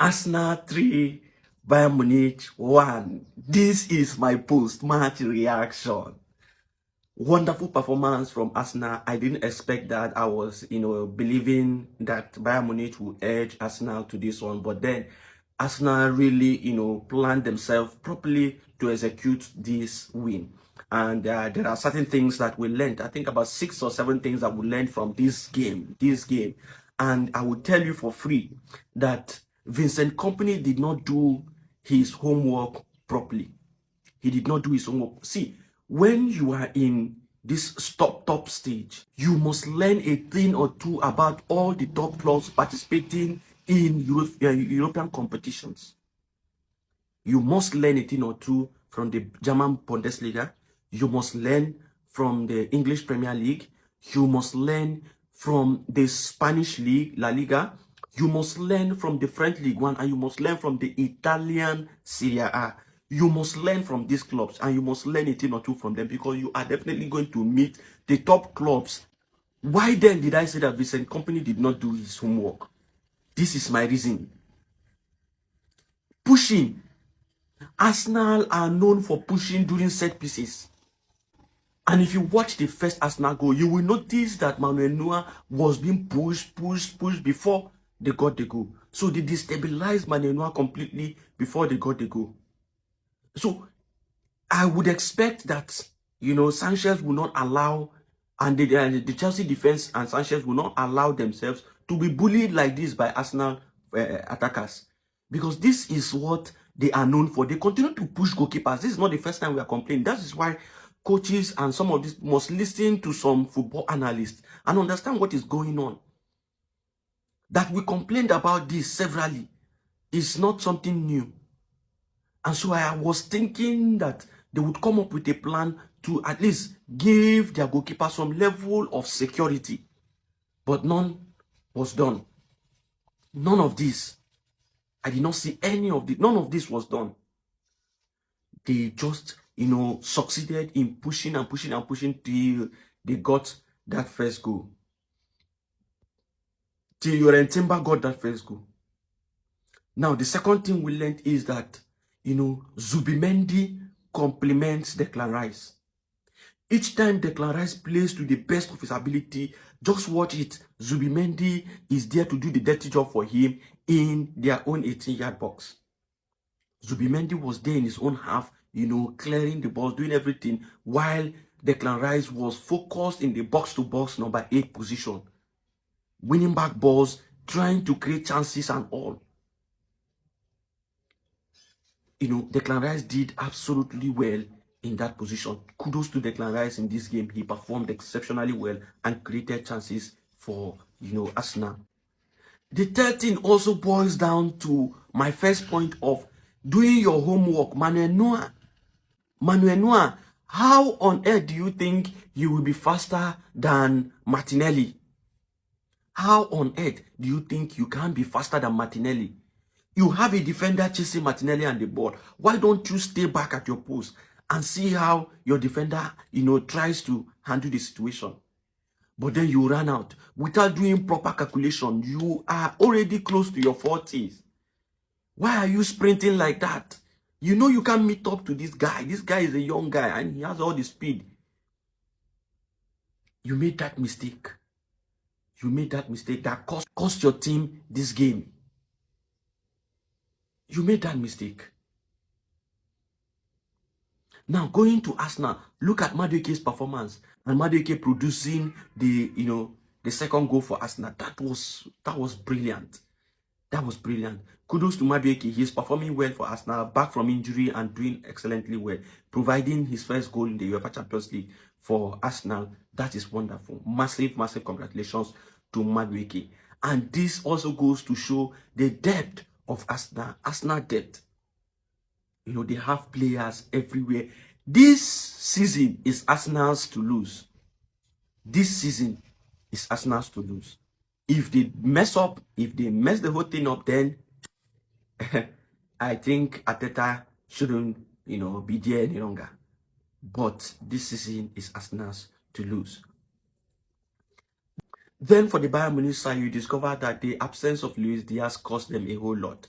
Arsenal 3, Bayern Munich 1. This is my post-match reaction. Wonderful performance from Arsenal. I didn't expect that. I was, believing that Bayern Munich would edge Arsenal to this one. But then Arsenal really, planned themselves properly to execute this win. And there are certain things that we learned. I think about 6 or 7 things that we learned from this game. And I will tell you for free that Vincent Kompany did not do his homework properly. He did not do his homework. See, when you are in this top stage, you must learn a thing or two about all the top clubs participating in European competitions. You must learn a thing or two from the German Bundesliga. You must learn from the English Premier League. You must learn from the Spanish League, La Liga. You must learn from the French League One, and you must learn from the Italian Serie A. You must learn from these clubs, and you must learn a thing or two from them, because you are definitely going to meet the top clubs. Why then did I say that Vincent Kompany did not do his homework? This is my reason. Pushing. Arsenal are known for pushing during set pieces. And if you watch the first Arsenal goal, you will notice that Manuel Neuer was being pushed before they got the goal. So they destabilized Manuel Neuer completely before they got the goal. So I would expect that, Sanchez will not allow, and the Chelsea defense and Sanchez will not allow themselves to be bullied like this by Arsenal attackers. Because this is what they are known for. They continue to push goalkeepers. This is not the first time we are complaining. That is why coaches and some of these must listen to some football analysts and understand what is going on. That we complained about this severally is not something new. And so I was thinking that they would come up with a plan to at least give their goalkeeper some level of security. But none was done. None of this. I did not see any of this. None of this was done. They just, succeeded in pushing and pushing and pushing till they got that first goal. Till Yoren Timber got that first goal. Now, the second thing we learned is that, Zubimendi complements Declan Rice. Each time Declan Rice plays to the best of his ability, just watch it. Zubimendi is there to do the dirty job for him in their own 18-yard box. Zubimendi was there in his own half, clearing the balls, doing everything, while Declan Rice was focused in the box-to-box number 8 position, winning back balls, trying to create chances and all. Declan Rice did absolutely well in that position. Kudos to Declan Rice in this game. He performed exceptionally well and created chances for, Arsenal. The third thing also boils down to my first point of doing your homework. Manuel Neuer, how on earth do you think you will be faster than Martinelli? How on earth do you think you can be faster than Martinelli? You have a defender chasing Martinelli and the ball. Why don't you stay back at your post and see how your defender, tries to handle the situation? But then you run out without doing proper calculation. You are already close to your 40s. Why are you sprinting like that? You can't meet up to this guy. This guy is a young guy and he has all the speed. You made that mistake. You made that mistake that cost your team this game. You made that mistake. Now, going to Arsenal, look at Madueke's performance and Madueke producing the second goal for Arsenal. That was brilliant. That was brilliant. Kudos to Madueke. He's performing well for Arsenal, back from injury and doing excellently well, providing his first goal in the UEFA Champions League for Arsenal. That is wonderful. Massive, massive congratulations to Madueke. And this also goes to show the depth of Arsenal depth. They have players everywhere. This season is Arsenal's to lose. This season is Arsenal's to lose. If they mess the whole thing up, then I think Arteta shouldn't, be there any longer. But this season is Arsenal's to lose. Then for the Bayern Munich side, you discover that the absence of Luis Diaz cost them a whole lot.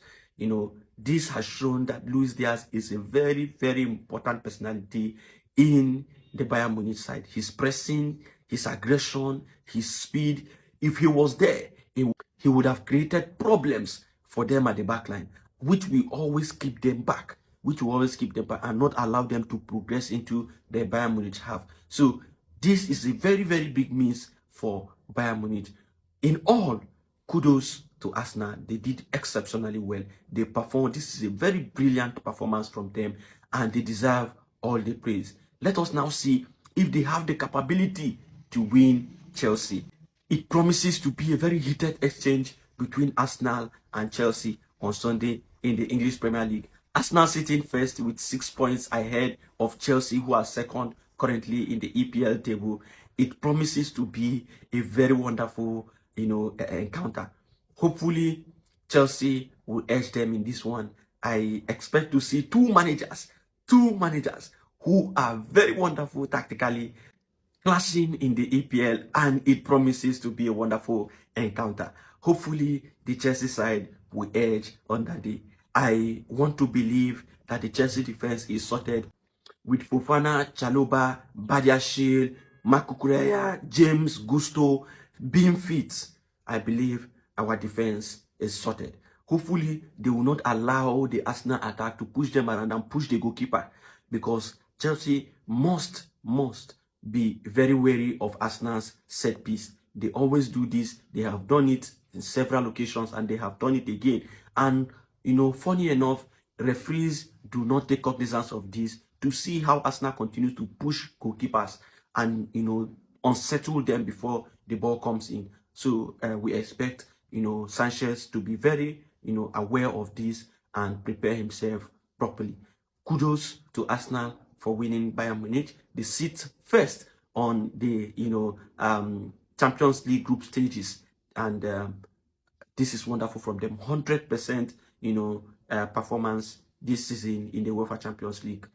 this has shown that Luis Diaz is a very, very important personality in the Bayern Munich side. His pressing, his aggression, his speed. If he was there, he would have created problems for them at the back line, which will always keep them back, and not allow them to progress into the Bayern Munich half. So this is a very, very big miss for Bayern Munich. In all, kudos to Arsenal. They did exceptionally well. They performed. This is a very brilliant performance from them, and they deserve all the praise. Let us now see if they have the capability to win Chelsea. It promises to be a very heated exchange between Arsenal and Chelsea on Sunday in the English Premier League. Arsenal sitting first with 6 points ahead of Chelsea, who are second currently in the EPL table. It promises to be a very wonderful, encounter. Hopefully, Chelsea will edge them in this one. I expect to see two managers who are very wonderful tactically, clashing in the EPL, and it promises to be a wonderful encounter. Hopefully, the Chelsea side will edge on that day. I want to believe that the Chelsea defense is sorted with Fofana, Chaloba, Badiashile, Makukureya, James, Gusto being fit. I believe our defense is sorted. Hopefully, they will not allow the Arsenal attack to push them around and push the goalkeeper, because Chelsea must be very wary of Arsenal's set piece. They always do this. They have done it in several occasions, and they have done it again. And, funny enough, referees do not take cognizance of this to see how Arsenal continues to push goalkeepers and, unsettle them before the ball comes in. So we expect, Sanchez to be very, aware of this and prepare himself properly. Kudos to Arsenal for winning Bayern Munich. They sit first on the, Champions League group stages, and this is wonderful from them. 100%, performance this season in the UEFA Champions League.